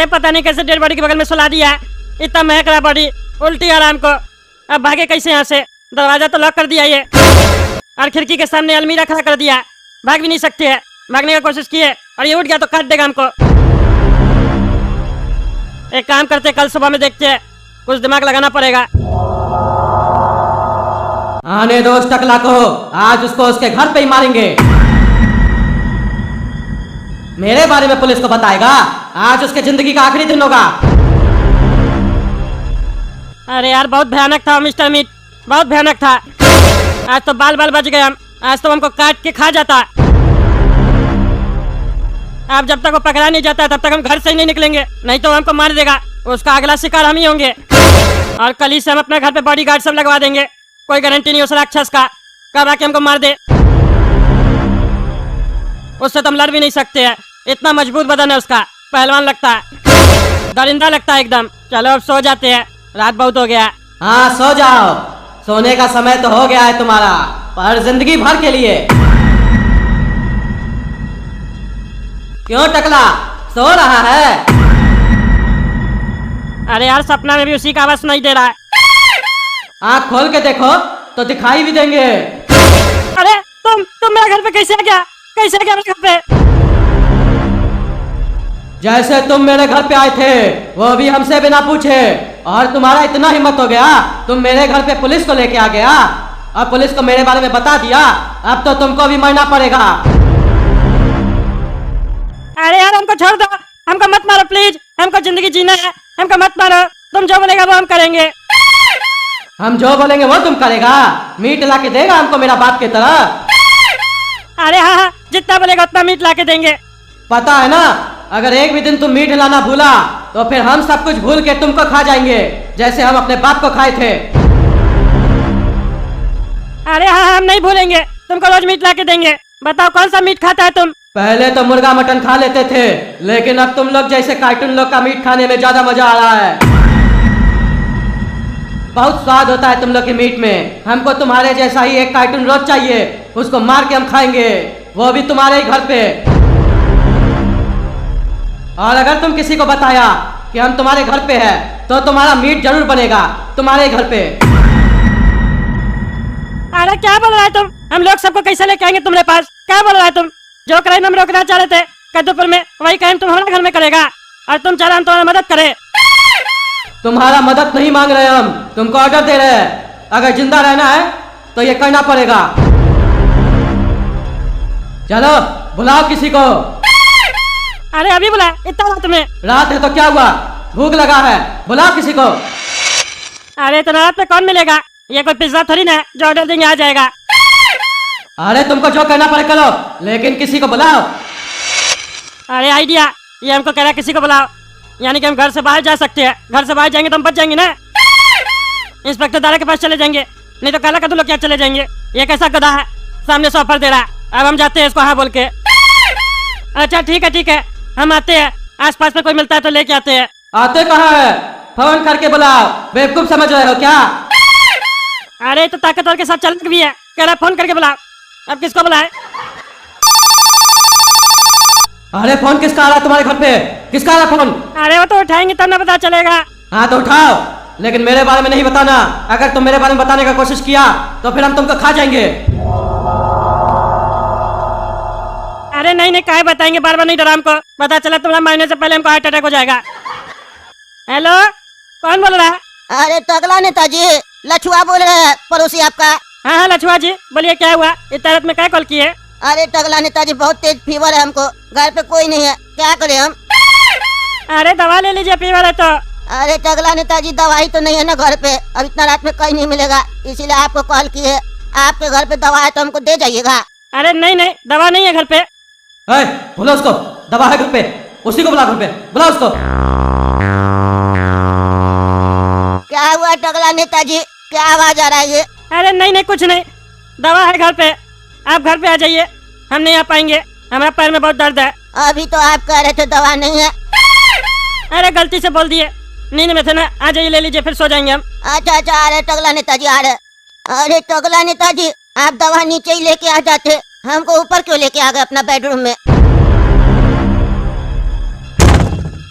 अरे पता नहीं कैसे डेड बॉडी के बगल में सुला दिया है। इतना महक रहा बॉडी, उल्टी आराम को। अब भागे कैसे यहाँ से? दरवाजा तो लॉक कर दिया ये, और खिड़की के सामने अलमीरा खड़ा कर दिया। भाग भी नहीं सकते है। भागने की कोशिश की है और ये उठ गया तो काट देगा हमको। एक काम करते, कल सुबह में देखते हैं, कुछ दिमाग लगाना पड़ेगा। आने दो उस टकला को, आज उसको उसके घर पे ही मारेंगे। मेरे बारे में पुलिस को बताएगा, आज उसके जिंदगी का आखिरी दिन होगा। अरे यार बहुत भयानक था मिस्टर मीट, बहुत भयानक था। आज तो बाल बाल बच गए हम, आज तो हमको काट के खा जाता। अब जब तक वो पकड़ा नहीं जाता तब तक हम घर से ही नहीं निकलेंगे, नहीं तो हमको मार देगा। उसका अगला शिकार हम ही होंगे। और कल ही से हम अपने घर पे बॉडीगार्ड सब लगवा देंगे। कोई गारंटी नहीं उस राक्षस का कब आके हमको मार दे। उससे तो हम लड़ भी नहीं सकते हैं, इतना मजबूत बदन है उसका। पहलवान लगता है, दरिंदा लगता है एकदम। चलो अब सो जाते हैं, रात बहुत हो गया। हाँ सो जाओ, सोने का समय तो हो गया है तुम्हारा, पर जिंदगी भर के लिए। क्यों टकला, सो रहा है? अरे यार सपना में भी उसी का आवाज सुनाई दे रहा है। आँख खोल के देखो तो दिखाई भी देंगे। अरे तुम मेरे घर पे कैसे आ गया? कैसे आ गया मेरे घर पे? जैसे तुम मेरे घर पे आए थे वो भी हमसे बिना पूछे, और तुम्हारा इतना हिम्मत हो गया तुम मेरे घर पे पुलिस को लेके आ गया, और पुलिस को मेरे बारे में बता दिया। अब तो तुमको भी मरना पड़ेगा। अरे यार हमको छोड़ दो, हमको मत मारो प्लीज, हमको जिंदगी जीना है, हमको मत मारो। तुम जो बोलेगा वो हम करेंगे। हम जो बोलेंगे वो तुम करेगा? मीट ला के देगा हमको मेरा बाप की तरह? अरे हाँ, जितना बोलेगा उतना मीट ला के देंगे। पता है ना, अगर एक भी दिन तुम मीट लाना भूला तो फिर हम सब कुछ भूल के तुमको खा जाएंगे, जैसे हम अपने बाप को खाए थे। अरे हाँ, हम नहीं भूलेंगे, तुमको रोज मीट ला के देंगे। बताओ कौन सा मीट खाता है तुम? पहले तो मुर्गा मटन खा लेते थे, लेकिन अब तुम लोग जैसे कार्टून लोग का मीट खाने में ज्यादा मजा आ रहा है। बहुत स्वाद होता है तुम लोग के मीट में। हमको तुम्हारे जैसा ही एक कार्टून रोज चाहिए, उसको मार के हम खाएंगे, वो भी तुम्हारे ही घर पे। और अगर तुम किसी को बताया कि हम तुम्हारे घर पे हैं, तो तुम्हारा मीट जरूर बनेगा तुम्हारे घर पे। अरे क्या बोल रहा है तुम? हम लोग सबको कैसे लेके आएंगे तुम्हारे पास? क्या बोल रहा है तुम? जो क्राइम हम रोकना चाह रहे थे कद्दूपुर में, वही क्राइम तुम हमारे घर में करेगा, और तुम चाह रहे हम तुम्हारी मदद करें। तुम्हारा मदद नहीं मांग रहे हम, तुमको ऑर्डर दे रहे हैं। अगर जिंदा रहना है तो ये करना पड़ेगा। चलो बुलाओ किसी को। अरे अभी बुला, इतना रात में? रात है तो क्या हुआ, भूख लगा है, बुलाओ किसी को। अरे इतना रात में कौन मिलेगा? ये कोई पिज्जा थोड़ी ना है जो ऑर्डर देंगे आ जाएगा। अरे तुमको जो करना पड़े करो, लेकिन किसी को बुलाओ। अरे आइडिया, ये हमको कह रहा है किसी को बुलाओ, यानी कि हम घर से बाहर जा सकते हैं। घर से बाहर जाएंगे तो हम बच जाएंगे ना। इंस्पेक्टर दारा के पास चले जाएंगे, नहीं तो काला कद्दू लोग क्या चले जाएंगे। ये कैसा गधा है, सामने से ऑफर दे रहा है। अब हम जाते हैं इसको हाँ बोल के। अच्छा ठीक है, हम आते हैं। आसपास में कोई मिलता है तो लेके आते हैं। आते कहाँ है? फोन करके बुलाओ, बेवकूफ समझ रहे हो क्या? अरे तो ताकतवर के साथ चलने भी है, कह रहा फोन करके बुलाओ। अब किसको बुलाए? अरे फोन किसका आ रहा है तुम्हारे घर पे? किसका आ रहा फोन? अरे वो तो उठाएंगे तब ना पता चलेगा। हाँ तो उठाओ, लेकिन मेरे बारे में नहीं बताना। अगर तुम मेरे बारे में बताने का कोशिश किया तो फिर हम तुमको खा जाएंगे। अरे नहीं क्या बताएंगे, बार बार नहीं डरा हमको। पता चला तुम्हारा मरने से पहले हमको हार्ट अटैक हो जाएगा। हेलो, कौन बोल रहा है? अरे टकला नेताजी, लछुआ बोल रहे हैं, पड़ोसी आपका। हाँ लछुआ जी बोलिए, क्या हुआ? इतना रात में क्या कॉल किए? अरे टकला नेताजी, बहुत तेज फीवर है हमको, घर पे कोई नहीं है, क्या करें हम? अरे दवा ले लीजिए, फीवर है तो। अरे टकला नेताजी, दवाई तो नहीं है ना घर पे, अब इतना रात में कहीं नहीं मिलेगा, इसीलिए आपको कॉल की है। आपके घर पे दवा है तो हमको दे जाइएगा। अरे नहीं दवा नहीं है घर पे। बोलो उसको, दवा है घर पे, उसी को बुला घर पे, बुला उसको। क्या हुआ टकला नेताजी, क्या आवाज आ रहा है ये? अरे नहीं कुछ नहीं, दवा है घर पे। आप घर पे आ जाइए, हम नहीं आ पाएंगे, हमारे पैर में बहुत दर्द है। अभी तो आप कह रहे थे दवा नहीं है। अरे गलती से बोल दिए, नींद में थे ना। आ जाइए, ले लीजिए, फिर सो जाएंगे हम। अच्छा आ रहे टकला नेताजी, आ रहे। अरे टकला नेताजी, आप दवा नीचे ही लेके आ जाते, हमको ऊपर क्यों लेके आ गए अपना बेडरूम में?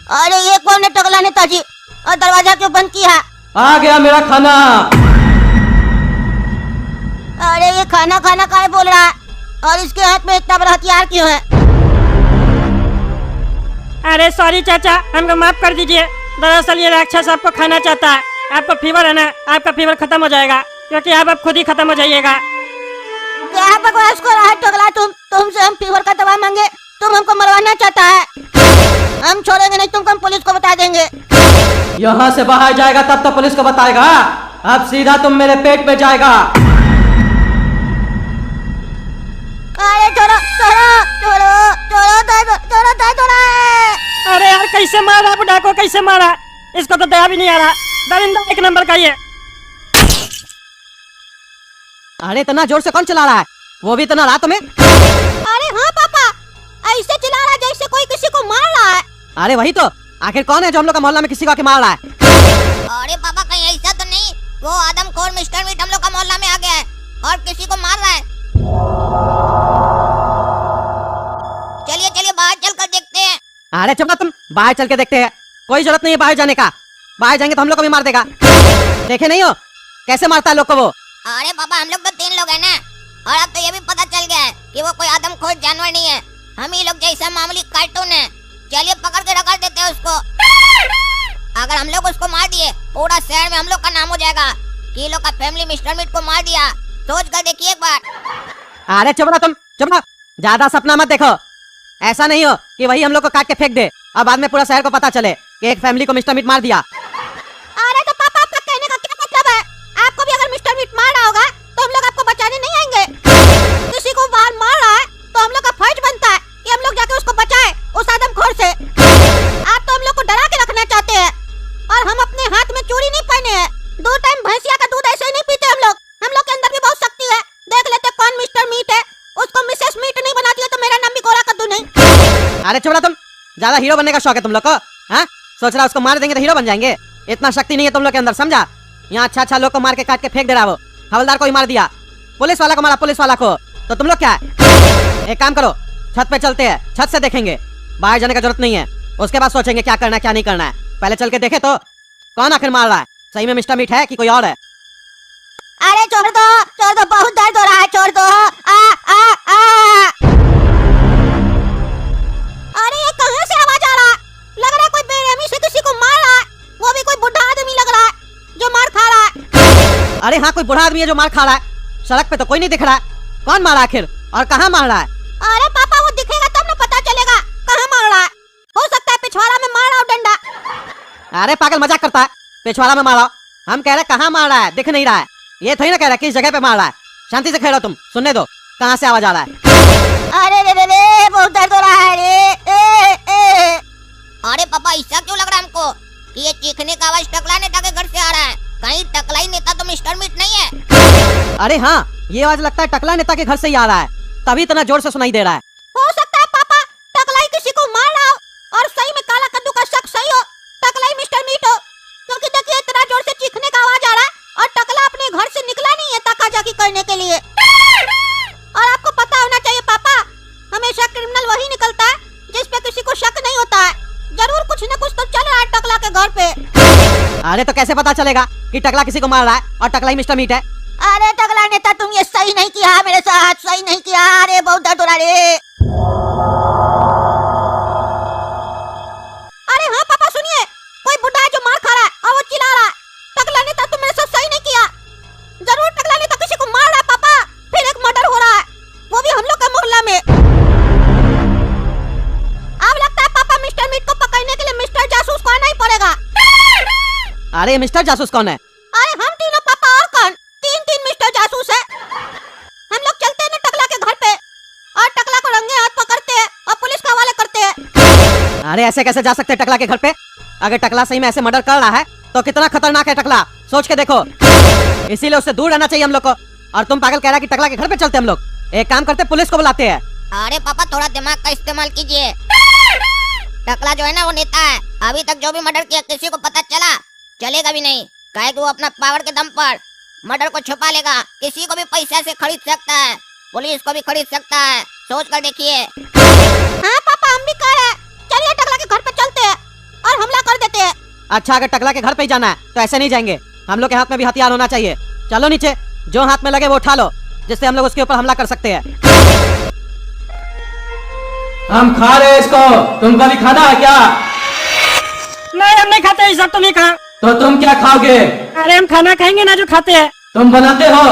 अरे ये कौन है टकला नेताजी? और दरवाजा क्यों बंद किया? आ गया मेरा खाना। अरे ये खाना खाना काहे बोल रहा है? और इसके हाथ में इतना बड़ा हथियार क्यों है? अरे सॉरी चाचा, हमको माफ कर दीजिए। दरअसल ये राक्षस आपको खाना चाहता है। आपको फीवर है ना, आपका फीवर खत्म हो जाएगा, क्योंकि आप खुद ही खत्म हो जाइएगा। क्या बकवास कर रहा है टकला? तुमसे हम फीवर का दवा मांगे, तुम हमको मरवाना चाहता है? हम छोड़ेंगे नहीं तुमको, हम पुलिस को बता देंगे। यहाँ से बाहर जाएगा तब तो पुलिस को बताएगा। अब सीधा तुम मेरे पेट में जाएगा। अरे छोड़ो छोड़ो छोड़ो छोड़ो छोड़ो छोड़ो छोड़ो। अरे यार कैसे मारा बुढ़ा को, कैसे मारा? इसको तो दया भी नहीं आ रहा। दरिंदा एक नंबर का ये। अरे इतना जोर से कौन चला रहा है? वो भी इतना रात में? अरे हाँ पापा, ऐसे चिल्ला रहा है जैसे कोई किसी को मार रहा है। अरे वही तो, आखिर कौन है जो हम लोग का मोहल्ला में किसी को आके मार रहा है? अरे पापा कहीं ऐसा तो नहीं वो आदमखोर मिस्टर मीट हम लोग का मोहल्ला में आ गया है और किसी को मार रहा है? चलिए चलिए बाहर चल कर देखते हैं। अरे चुप ना तुम, बाहर चल के देखते हैं। कोई जरूरत नहीं है बाहर जाने का। बाहर जाएंगे तो हम लोग को भी मार देगा। देखे नहीं हो कैसे मारता है लोग को वो? अरे पापा हम लोग तो 3 लोग हैं ना, और अब तो ये भी पता चल गया है कि वो कोई आदमखोर जानवर नहीं है, हम ही लोग जैसा मामूली कार्टून है। चलिए पकड़ के रगड़ देते हैं उसको। अगर हम लोग उसको मार दिए पूरा शहर में हम लोग का नाम हो जाएगा कि ये लोग का फैमिली मिस्टर मीट को मार दिया। सोच कर देखिए एक बार। अरे चुप ना तुम, चुप ना, ज्यादा सपना मत देखो। ऐसा नहीं हो कि वही हम लोग को काट के फेंक दे और बाद में पूरा शहर को पता चले कि एक फैमिली को मिस्टर मीट मार दिया। अरे तो पापा आपका कहने का क्या मतलब है? आपको भी अगर मिस्टर मीट मार रहा होगा तो हम लोग आपको बचाने नहीं आएंगे। किसी को बाहर मार रहा है तो हम लोग का फर्ज बनता है कि हम लोग जाके उसको बचाए उस आदमखोर से। आप तो हम लोग को डरा के रखना चाहते हैं, और हम अपने हाथ में चूड़ी नहीं पहने हैं। 2 टाइम भैंसिया का दूध ऐसे ही नहीं पीते हम लोग के अंदर भी बहुत शक्ति है। देख लेते कौन मिस्टर मीट है, उसको मिसेस मीट नहीं बनाती है तो मेरा नाम भी गोरा कद्दू नहीं। अरे चुप ना तुम, ज्यादा हीरो बनने का शौक है तुम लोग को? हाँ, सोच रहा उसको मार देंगे तो हीरो बन जाएंगे? इतना शक्ति नहीं है तुम लोग के अंदर, समझा? यहाँ अच्छा लोग को मार के काट के फेंक दे रहा वो। हवलदार को ही मार दिया, पुलिस वाला को मारा, पुलिस वाला को। तो तुम लोग क्या है? एक काम करो, छत पे चलते हैं, छत से देखेंगे। बाहर जाने का जरूरत नहीं है, उसके बाद सोचेंगे क्या करना है क्या नहीं करना है। पहले चल के देखे तो कौन आखिर मार रहा है, सही में मिस्टर मीट है कि कोई और है? अरे छोड़ दो, बहुत दर्द हो रहा है, छोड़ दो। आ आ आ अरे ये कहाँ से आवाज आ रहा है? लग रहा है कोई बेरहमी से किसी को मार रहा है, वो भी कोई बुढ़ा आदमी लग रहा है जो मार खा रहा है। अरे हाँ, कोई बूढ़ा आदमी है जो मार खा रहा है। सड़क पे तो कोई नहीं दिख रहा है, कौन मारा आखिर और कहाँ मार रहा है? अरे पापा वो दिखेगा तब ना पता चलेगा कहाँ मार रहा है। हो सकता है पिछवाड़ा में मार रहा हो डंडा। अरे पागल, मजाक करता है? पिछवाड़ा में मारा? हम कह रहे कहाँ मार रहा है, दिख नहीं रहा है। ये थोड़ी ना कह रहा है किस जगह पे मार रहा है। शांति से खेलो तुम, सुनने दो कहाँ से आवाज आ रहा है। अरे रे बहुत दर्द हो रहा है रे। अरे पापा ऐसा क्यों लग रहा है हमको कि ये चीखने का आवाज टकला नेता के घर से आ रहा है? कहीं टकला ही नेता तो मिस्टर मीट नहीं है? अरे हाँ, ये आवाज लगता है टकला नेता के घर से ही आ रहा है, तभी इतना जोर से सुनाई दे रहा है। हो सकता है पापा टकला ही किसी को मार रहा हो और सही में काला कद्दू का शक सही हो, टकला ही मिस्टर मीट हो। क्योंकि देखिए इतना जोर से चीखने का आवाज आ रहा है और टकला अपने घर से निकला नहीं है ताकाजाकी करने के लिए। और आपको पता होना चाहिए पापा, हमेशा क्रिमिनल वही निकलता है जिस पे किसी को शक नहीं होता है। जरूर कुछ न कुछ तो चल रहा है टकला के घर पे। अरे तो कैसे पता चलेगा कि टकला किसी को मार रहा है और टकला ही मिस्टर मीट है? अरे टकला नेता तुम ये सही नहीं किया मेरे साथ, सही नहीं किया। अरे बहुत दर्द हो रहा रे। अरे हाँ पापा सुनिए, कोई बुढ़ा है जो मार खा रहा है और वो चिल्ला रहा है। टकला नेता तुम मेरे साथ सही नहीं किया। जरूर टकला नेता किसी को मार रहा है पापा, फिर एक मर्डर हो रहा है, वो भी हम लोग के मोहल्ला में। अब लगता है पापा मिस्टर मीट को पकड़ने के लिए मिस्टर जासूस को आना ही पड़ेगा। अरे मिस्टर जासूस कौन है? अरे हम तीनों पापा, और कौन? 3 मिस्टर जासूस है। हम लोग चलते हैं ना टकला के घर पे और टकला को रंगे हाथ पकड़ते हैं और पुलिस के हवाले करते हैं। अरे ऐसे कैसे जा सकते हैं टकला के घर पे? अगर टकला सही में ऐसे मर्डर कर रहा है तो कितना खतरनाक है टकला, सोच के देखो। इसीलिए उससे दूर रहना चाहिए हम लोग को। और तुम पागल कह रहा है कि टकला के घर पे चलते हम लोग? एक काम करते, पुलिस को बुलाते हैं। अरे पापा थोड़ा दिमाग का इस्तेमाल कीजिए। टकला जो है ना वो नेता है, अभी तक जो भी मर्डर किया किसी को पता चलेगा भी नहीं। काहे कि वो अपना पावर के दम पर मर्डर को छुपा लेगा, किसी को भी पैसा से खरीद सकता है, पुलिस को भी खरीद सकता है। सोच कर देखिए। हाँ पापा हम भी कह रहे हैं, चलिए टकला के घर पे चलते हैं। पर हमला कर देते हैं। अच्छा, अगर टकला के घर पे ही जाना है तो ऐसे नहीं जाएंगे। हम लोग के हाथ में भी हथियार होना चाहिए। चलो नीचे, जो हाथ में लगे वो उठा लो, जिससे हम लोग उसके ऊपर हमला कर सकते हैं। हम खा रहे हैं इसको, तुमको भी खाना है क्या? नहीं, हम नहीं खाते, ये सब तो नहीं खा। तो तुम क्या खाओगे? अरे हम खाना खाएंगे ना जो खाते हैं। तुम बनाते हो?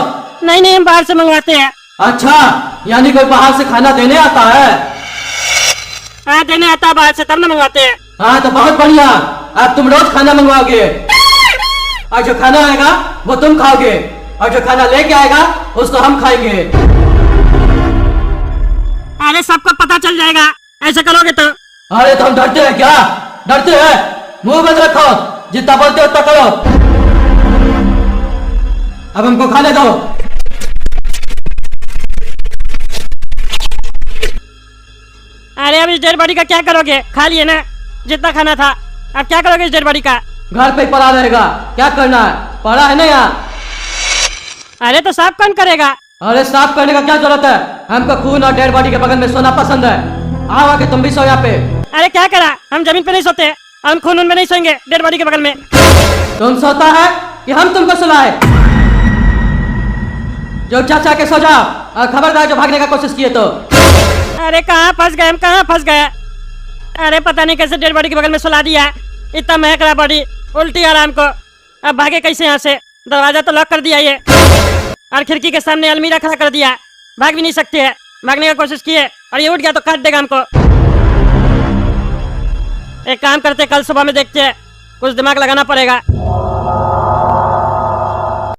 नहीं, हम बाहर से मंगवाते हैं। अच्छा, यानी कोई बाहर से खाना देने आता है? हाँ, देने आता है बाहर से, तब ना मंगवाते हैं। हाँ, तो बहुत बढ़िया। अब तुम रोज खाना मंगवाओगे और जो खाना आएगा वो तुम खाओगे, और जो खाना लेके आएगा उसको हम खाएंगे। अरे सबको पता चल जाएगा ऐसे करोगे तो। अरे तुम डरते हैं क्या? डरते हैं? मुंह बंद रखो, जितना बोलते हो उतना करो। अब हमको खाने दो। अरे अब इस डेड बॉडी का क्या करोगे? खा लिए ना जितना खाना था, अब क्या करोगे इस डेड बॉडी का? घर पे ही पड़ा रहेगा, क्या करना है? पड़ा है ना यहाँ। अरे तो साफ कौन करेगा? अरे साफ करने का क्या जरूरत है? हमको खून और डेड बॉडी के बगल में सोना पसंद है। आओ आके तुम भी सो यहाँ पे। अरे क्या करा, हम जमीन पे नहीं सोते, हम खून में नहीं सोएंगे, डेड बॉडी के बगल में। तुम सोता है कि हम तुमको सुलाए? जो चाचा के सो जाओ, और खबरदार जो भागने का कोशिश किए तो। अरे कहाँ फंस गए हम, कहाँ फंस गए? अरे पता नहीं कैसे डेड बॉडी के बगल में सुला दिया, इतना महक रहा बॉडी, उल्टी आराम को। अब भागे कैसे यहाँ से? दरवाजा तो लॉक कर दिया ये, और खिड़की के सामने अलमीरा खड़ा कर दिया, भाग भी नहीं सकते हैं। भागने की कोशिश किए और ये उठ गया तो काट देगा हमको। एक काम करते, कल सुबह में देखते हैं, कुछ दिमाग लगाना पड़ेगा।